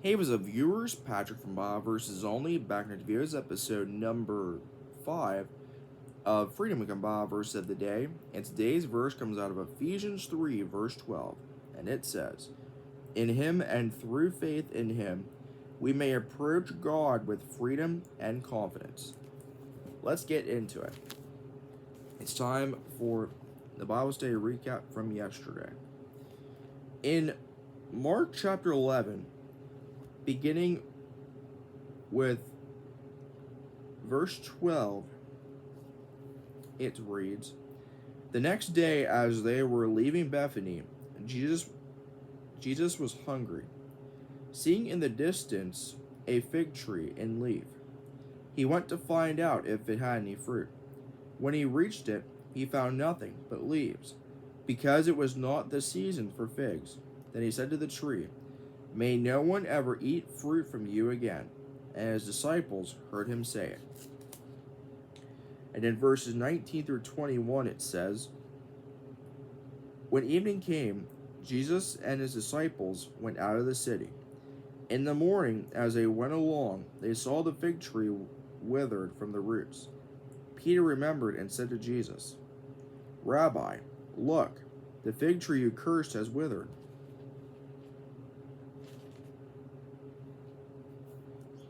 Hey, what's up, viewers? Patrick from Versus Only, back in the videos, episode number 5 of Freedom Become Verse of the Day. And today's verse comes out of Ephesians 3, verse 12. And it says, "In him and through faith in him, we may approach God with freedom and confidence." Let's get into it. It's time for the Bible study recap from yesterday. In Mark chapter 11, beginning with verse 12, it reads, "The next day as they were leaving Bethany, Jesus was hungry. Seeing in the distance a fig tree in leaf, he went to find out if it had any fruit. When he reached it, he found nothing but leaves, because it was not the season for figs. Then he said to the tree, 'May no one ever eat fruit from you again.' And his disciples heard him say it." And in verses 19 through 21 it says, "When evening came, Jesus and his disciples went out of the city. In the morning, as they went along, they saw the fig tree withered from the roots. Peter remembered and said to Jesus, 'Rabbi, look, the fig tree you cursed has withered.'"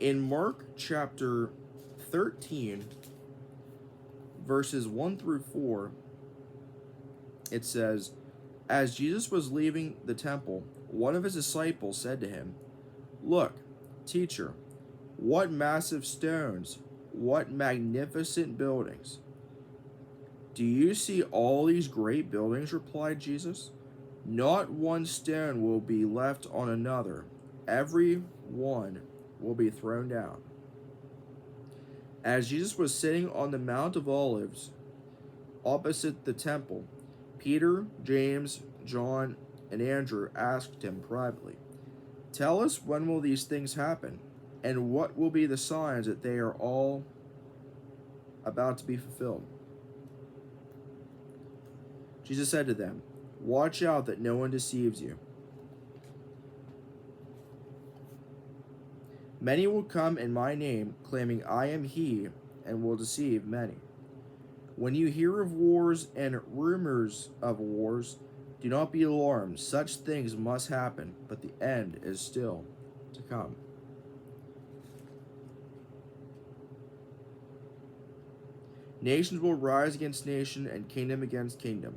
In Mark chapter 13, verses 1 through 4, it says, "As Jesus was leaving the temple, one of his disciples said to him, 'Look, teacher, what massive stones, what magnificent buildings.' 'Do you see all these great buildings?' replied Jesus. 'Not one stone will be left on another. Every one will be thrown down.' As Jesus was sitting on the Mount of Olives opposite the temple, Peter, James, John, and Andrew asked him privately, 'Tell us, when will these things happen? And what will be the signs that they are all about to be fulfilled?' Jesus said to them, 'Watch out that no one deceives you. Many will come in my name, claiming I am he, and will deceive many. When you hear of wars and rumors of wars, do not be alarmed. Such things must happen, but the end is still to come.'" "Nations will rise against nation and kingdom against kingdom.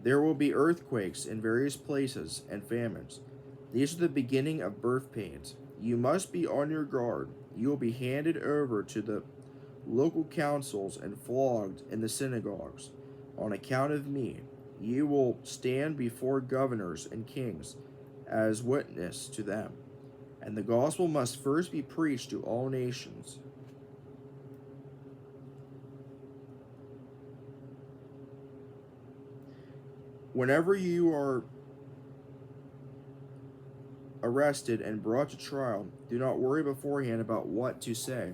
There will be earthquakes in various places and famines. These are the beginning of birth pains. You must be on your guard. You will be handed over to the local councils and flogged in the synagogues. On account of me, you will stand before governors and kings as witness to them. And the gospel must first be preached to all nations." Whenever you are arrested and brought to trial, do not worry beforehand about what to say.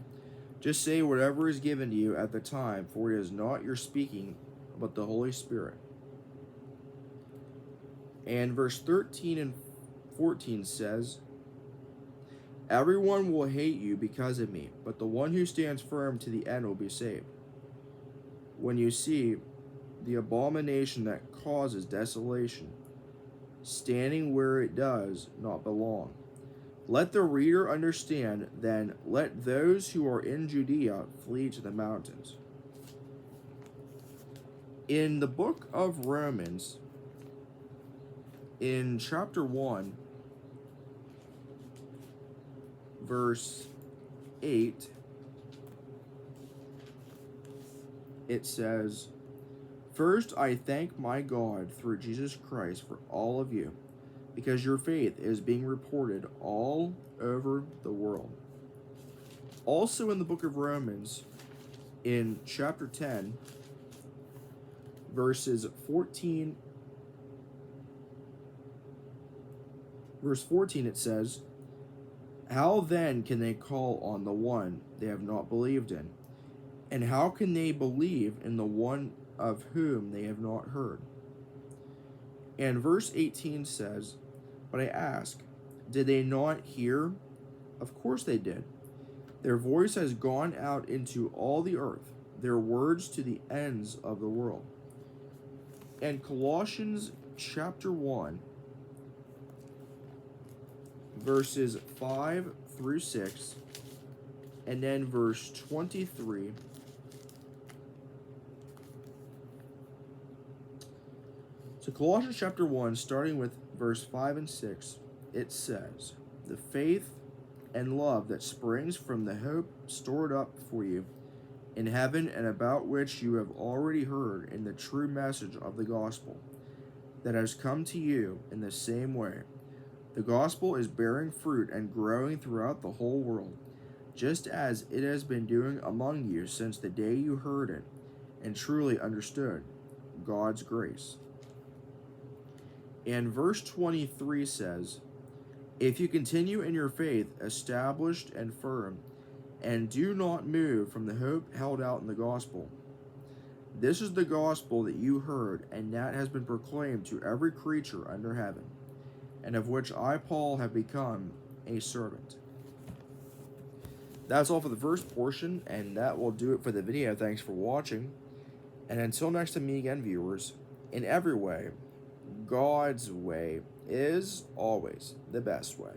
Just say whatever is given to you at the time, for it is not your speaking, but the Holy Spirit. And verse 13 and 14 says, "Everyone will hate you because of me, but the one who stands firm to the end will be saved. When you see the abomination that causes desolation standing where it does not belong, let the reader understand, then let those who are in Judea flee to the mountains." In the book of Romans, in chapter 1, verse 8, it says, "First I thank my God through Jesus Christ for all of you, because your faith is being reported all over the world." Also in the book of Romans, in chapter 10, verse 14, it says, "How then can they call on the one they have not believed in? And how can they believe in the one of whom they have not heard?" And verse 18 says, "But I ask, Did they not hear? Of course they did. Their voice has gone out into all the earth, their words to the ends of the world. And Colossians chapter 1, verses 5 through 6, and then verse 23. So Colossians chapter 1, starting with verse 5 and 6, it says, "The faith and love that springs from the hope stored up for you in heaven, and about which you have already heard in the true message of the gospel that has come to you in the same way. The gospel is bearing fruit and growing throughout the whole world, just as it has been doing among you since the day you heard it and truly understood God's grace." And verse 23 says, "If you continue in your faith, established and firm, and do not move from the hope held out in the gospel. This is the gospel that you heard, and that has been proclaimed to every creature under heaven, and of which I, Paul, have become a servant." That's all for the first portion, and that will do it for the video. Thanks for watching. And until next time, me again, viewers, in every way, God's way is always the best way.